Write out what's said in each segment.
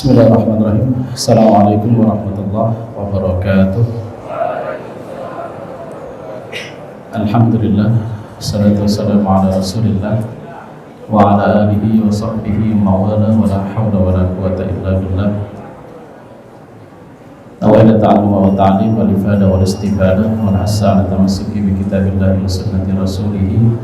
Bismillahirrahmanirrahim. Assalamualaikum warahmatullahi wabarakatuh. Alhamdulillah, salatu wassalamu ala rasulillah wa ala alihi wa sahbihi mawala wa la hawla wa la quwata illa billah. Nawaitu ta'allum wa ta'lim wal ifada wal istifada wa al-hassa ala tamassuki bi kitabillahi wa sunnati rasulih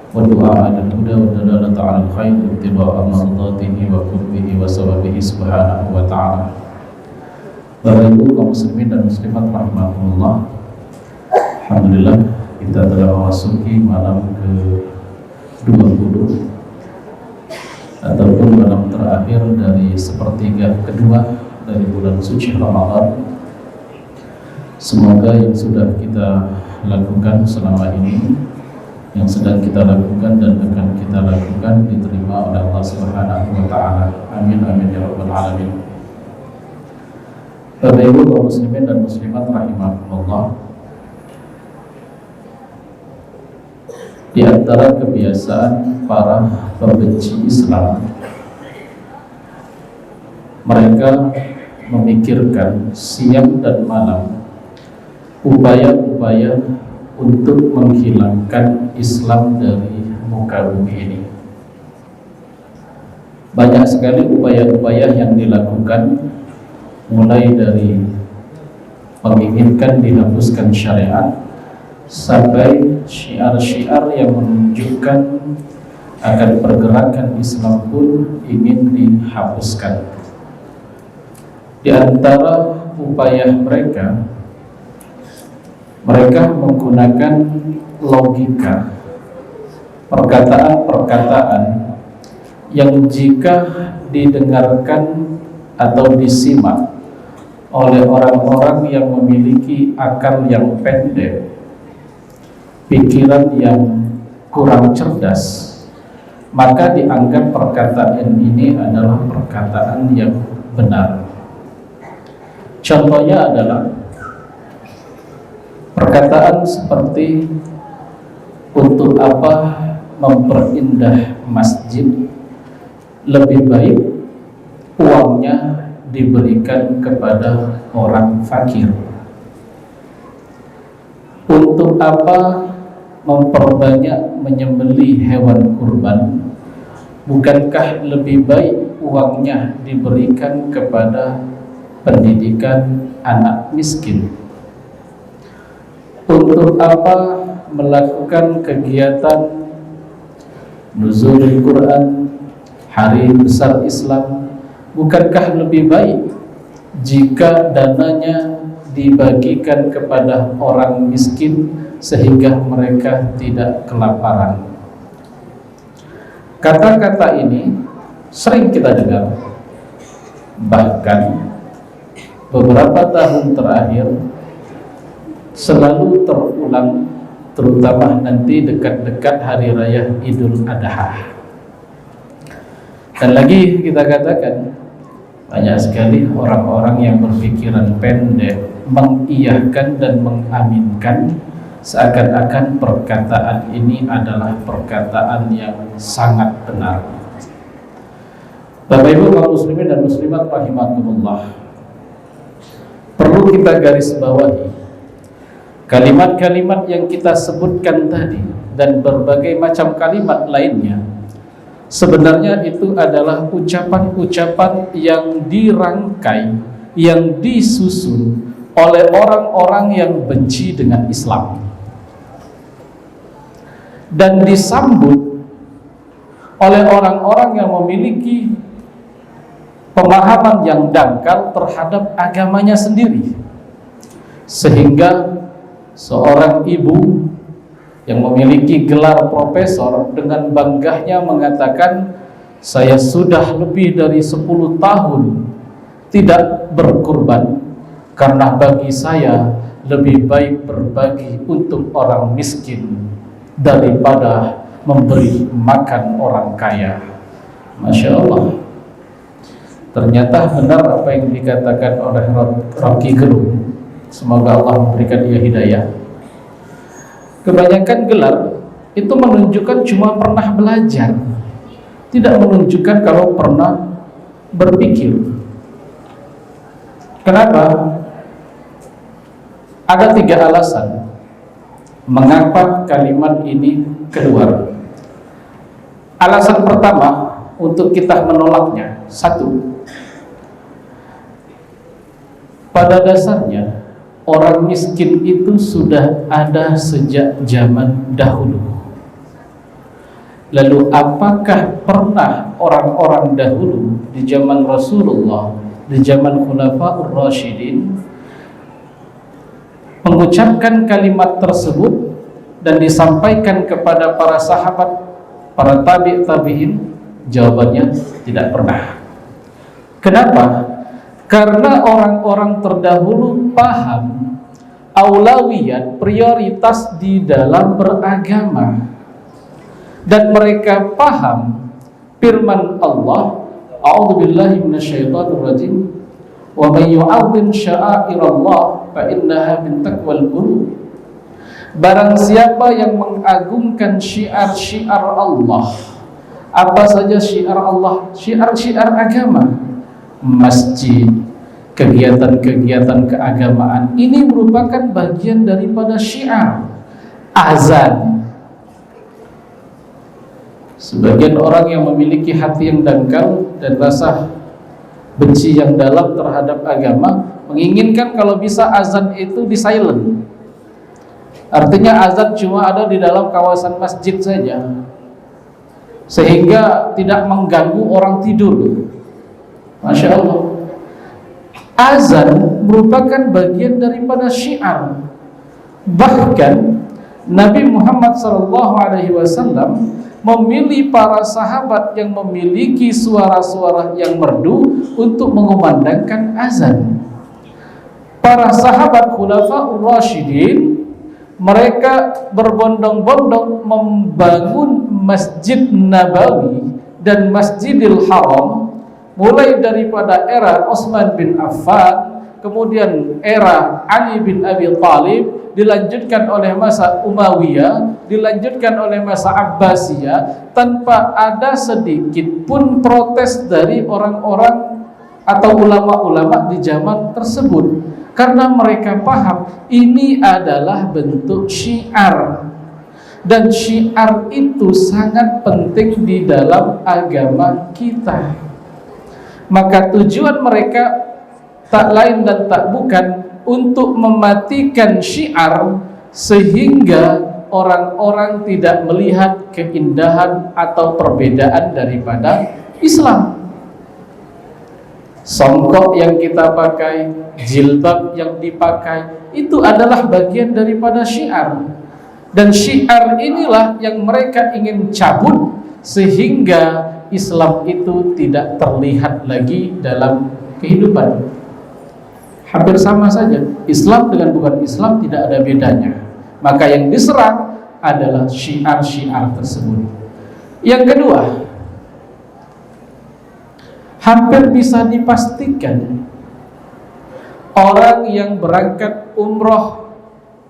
wa du'a ala al-huda wa dalalata ala al-khair ittiba'a mardatihi wa qurbihi wa sawabihi subhanahu wa ta'ala. Bapak Ibu kaum muslimin dan muslimat rahimakumullah, alhamdulillah kita telah memasuki malam ke-20 ataupun malam terakhir dari sepertiga kedua dari bulan suci Ramadan. Semoga yang sudah kita lakukan selama ini, yang sedang kita lakukan dan akan kita lakukan diterima oleh Allah Subhanahu wa taala. Amin amin ya rabbal alamin. Bapak Ibu kaum muslimin dan muslimat rahimakumullah, di antara kebiasaan para pembenci Islam, mereka memikirkan siang dan malam upaya-upaya untuk menghilangkan Islam dari muka bumi ini. Banyak sekali upaya-upaya yang dilakukan, mulai dari menginginkan dihapuskan syariat sampai syiar-syiar yang menunjukkan akan pergerakan Islam pun ingin dihapuskan. Di antara upaya mereka menggunakan logika, perkataan-perkataan yang jika didengarkan atau disimak oleh orang-orang yang memiliki akal yang pendek, pikiran yang kurang cerdas, maka dianggap perkataan ini adalah perkataan yang benar. Contohnya adalah perkataan seperti, untuk apa memperindah masjid, lebih baik uangnya diberikan kepada orang fakir. Untuk apa memperbanyak menyembelih hewan kurban, bukankah lebih baik uangnya diberikan kepada pendidikan anak miskin? Untuk apa melakukan kegiatan nuzulul Quran, hari besar Islam, bukankah lebih baik jika dananya dibagikan kepada orang miskin sehingga mereka tidak kelaparan? Kata-kata ini sering kita dengar, bahkan beberapa tahun terakhir selalu terulang, terutama nanti dekat-dekat hari raya Idul Adha. Dan lagi kita katakan, banyak sekali orang-orang yang berpikiran pendek mengiyahkan dan mengaminkan seakan-akan perkataan ini adalah perkataan yang sangat benar. Bapak Ibu kaum muslimin dan muslimat rahimakumullah, perlu kita garis bawahi kalimat-kalimat yang kita sebutkan tadi dan berbagai macam kalimat lainnya. Sebenarnya itu adalah ucapan-ucapan yang dirangkai, yang disusun oleh orang-orang yang benci dengan Islam dan disambut oleh orang-orang yang memiliki pemahaman yang dangkal terhadap agamanya sendiri, sehingga seorang ibu yang memiliki gelar profesor dengan bangganya mengatakan, saya sudah lebih dari 10 tahun tidak berkurban karena bagi saya lebih baik berbagi untuk orang miskin daripada memberi makan orang kaya. Masya Allah, ternyata benar apa yang dikatakan oleh Rocky Gerung. Semoga Allah memberikan ia hidayah. Kebanyakan gelar itu menunjukkan cuma pernah belajar, tidak menunjukkan kalau pernah berpikir. Kenapa? Ada 3 alasan mengapa kalimat ini keluar. Alasan pertama untuk kita menolaknya, 1, pada dasarnya orang miskin itu sudah ada sejak zaman dahulu. Lalu apakah pernah orang-orang dahulu di zaman Rasulullah, di zaman Khulafaur Rasyidin, mengucapkan kalimat tersebut dan disampaikan kepada para sahabat, para tabi'in? Jawabannya tidak pernah. Kenapa? Karena orang-orang terdahulu paham aulawiyat, prioritas di dalam beragama, dan mereka paham firman Allah, a'udzubillahi minasyaitonirrajim, wa may yu'azzim sya'airallah fa innaha min taqwal qulub. Barang siapa yang mengagungkan syiar-syiar Allah, apa saja syiar Allah, syiar-syiar agama, masjid, kegiatan-kegiatan keagamaan, ini merupakan bagian daripada syiar. Azan, sebagian orang yang memiliki hati yang dangkal dan rasa benci yang dalam terhadap agama menginginkan kalau bisa azan itu di silent. Artinya azan cuma ada di dalam kawasan masjid saja, sehingga tidak mengganggu orang tidur. Masya Allah. Azan merupakan bagian daripada syiar. Bahkan Nabi Muhammad SAW memilih para sahabat yang memiliki suara-suara yang merdu untuk mengumandangkan azan. Para sahabat Khulafaur Rasyidin, mereka berbondong-bondong membangun Masjid Nabawi dan Masjidil Haram, mulai daripada era Utsman bin Affan, kemudian era Ali bin Abi Thalib, dilanjutkan oleh masa Umayyah, dilanjutkan oleh masa Abbasiyah, tanpa ada sedikit pun protes dari orang-orang atau ulama-ulama di zaman tersebut, karena mereka paham ini adalah bentuk syiar, dan syiar itu sangat penting di dalam agama kita. Maka tujuan mereka tak lain dan tak bukan untuk mematikan syiar, sehingga orang-orang tidak melihat keindahan atau perbedaan daripada Islam. Songkok yang kita pakai, jilbab yang dipakai, itu adalah bagian daripada syiar. Dan syiar inilah yang mereka ingin cabut, sehingga Islam itu tidak terlihat lagi dalam kehidupan. Hampir sama saja, Islam dengan bukan Islam tidak ada bedanya. Maka yang diserang adalah syiar-syiar tersebut. Yang kedua, hampir bisa dipastikan orang yang berangkat umroh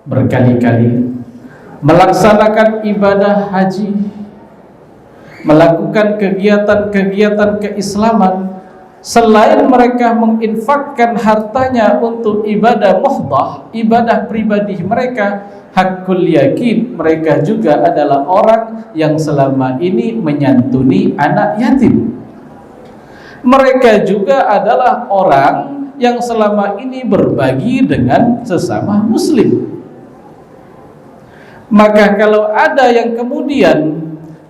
berkali-kali, melaksanakan ibadah haji, melakukan kegiatan-kegiatan keislaman, selain mereka menginfakkan hartanya untuk ibadah muhdah, ibadah pribadi mereka, hakul yakin mereka juga adalah orang yang selama ini menyantuni anak yatim. Mereka juga adalah orang yang selama ini berbagi dengan sesama muslim. Maka kalau ada yang kemudian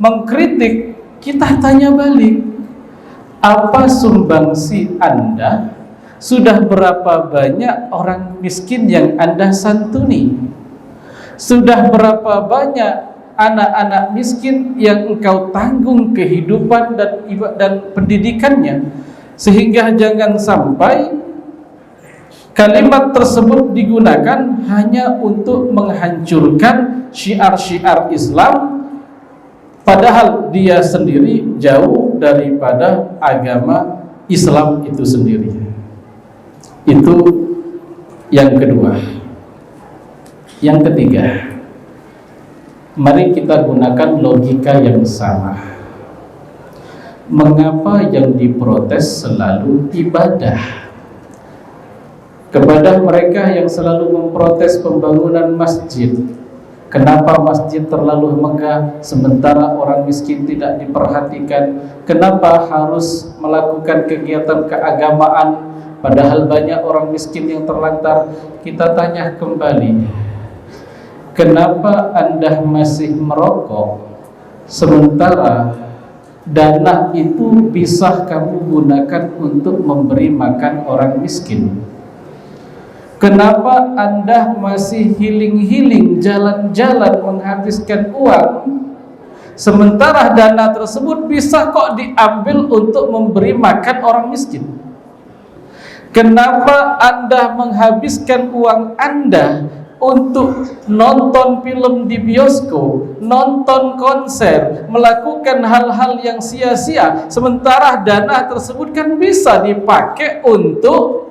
mengkritik, kita tanya balik, apa sumbangsi Anda? Sudah berapa banyak orang miskin yang Anda santuni? Sudah berapa banyak anak-anak miskin yang engkau tanggung kehidupan dan pendidikannya? Sehingga jangan sampai kalimat tersebut digunakan hanya untuk menghancurkan syiar-syiar Islam, padahal dia sendiri jauh daripada agama Islam itu sendiri. Itu yang kedua. Yang ketiga, mari kita gunakan logika yang sama. Mengapa yang diprotes selalu ibadah? kepada mereka yang selalu memprotes pembangunan masjid. Kenapa masjid terlalu megah sementara orang miskin tidak diperhatikan? Kenapa harus melakukan kegiatan keagamaan padahal banyak orang miskin yang terlantar? Kita tanya kembali, kenapa Anda masih merokok sementara dana itu bisa kamu gunakan untuk memberi makan orang miskin? Kenapa Anda masih healing-healing, jalan-jalan menghabiskan uang, sementara dana tersebut bisa kok diambil untuk memberi makan orang miskin? Kenapa Anda menghabiskan uang Anda untuk nonton film di bioskop, nonton konser, melakukan hal-hal yang sia-sia, sementara dana tersebut kan bisa dipakai untuk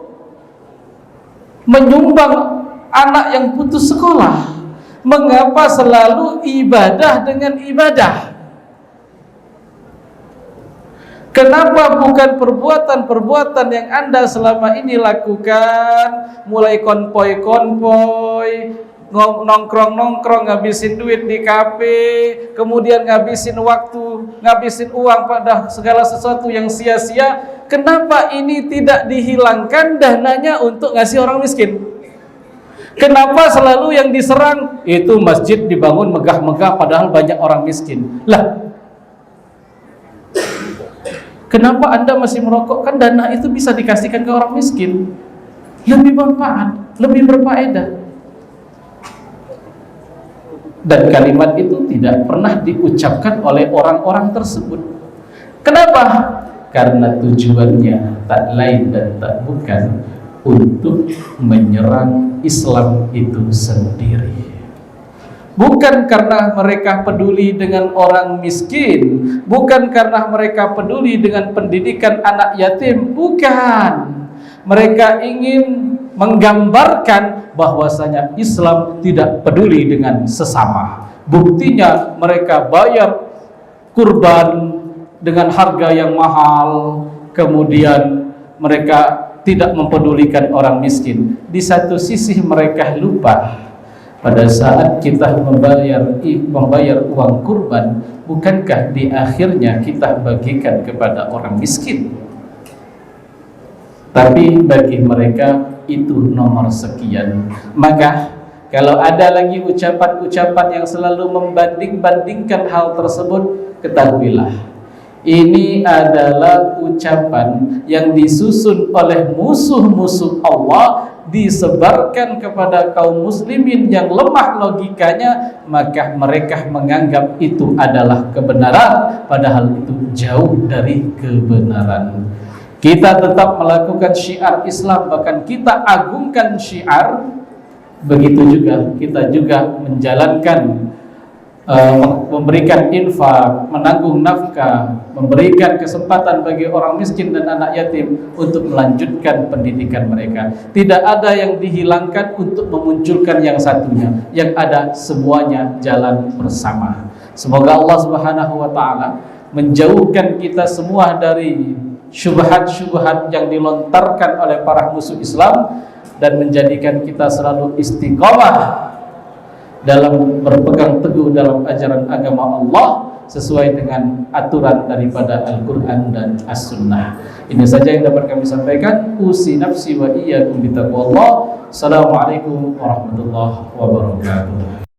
menyumbang anak yang putus sekolah? Mengapa selalu ibadah dengan ibadah? Kenapa bukan perbuatan-perbuatan yang Anda selama ini lakukan, mulai konvoy-konvoy, nongkrong-nongkrong, ngabisin duit di kafe, kemudian ngabisin waktu, ngabisin uang pada segala sesuatu yang sia-sia? Kenapa ini tidak dihilangkan dananya untuk ngasih orang miskin? Kenapa selalu yang diserang itu masjid dibangun megah-megah padahal banyak orang miskin? Lah, kenapa Anda masih merokok? Kan dana itu bisa dikasihkan ke orang miskin, lebih bermanfaat, lebih berfaedah. Dan kalimat itu tidak pernah diucapkan oleh orang-orang tersebut. Kenapa? Karena tujuannya tak lain dan tak bukan untuk menyerang Islam itu sendiri. Bukan karena mereka peduli dengan orang miskin, bukan karena mereka peduli dengan pendidikan anak yatim, bukan. Mereka ingin menggambarkan bahwasanya Islam tidak peduli dengan sesama. Buktinya mereka bayar kurban dengan harga yang mahal, kemudian mereka tidak mempedulikan orang miskin. Di satu sisi mereka lupa, pada saat kita membayar uang kurban, bukankah di akhirnya kita bagikan kepada orang miskin? Tapi bagi mereka itu nomor sekian. Maka kalau ada lagi ucapan-ucapan yang selalu membanding-bandingkan hal tersebut, ketahuilah ini adalah ucapan yang disusun oleh musuh-musuh Allah, disebarkan kepada kaum muslimin yang lemah logikanya, maka mereka menganggap itu adalah kebenaran, padahal itu jauh dari kebenaran. Kita tetap melakukan syiar Islam, bahkan kita agungkan syiar. Begitu juga kita juga menjalankan, memberikan infak, menanggung nafkah, memberikan kesempatan bagi orang miskin dan anak yatim untuk melanjutkan pendidikan mereka. Tidak ada yang dihilangkan untuk memunculkan yang satunya, yang ada semuanya jalan bersama. Semoga Allah Subhanahu wa taala menjauhkan kita semua dari syubhat-syubhat yang dilontarkan oleh para musuh Islam dan menjadikan kita selalu istiqomah dalam berpegang teguh dalam ajaran agama Allah sesuai dengan aturan daripada Al-Quran dan As-Sunnah. Ini saja yang dapat kami sampaikan. Usi nafsi wa iyyakum bitaqwallah. Assalamualaikum warahmatullahi wabarakatuh.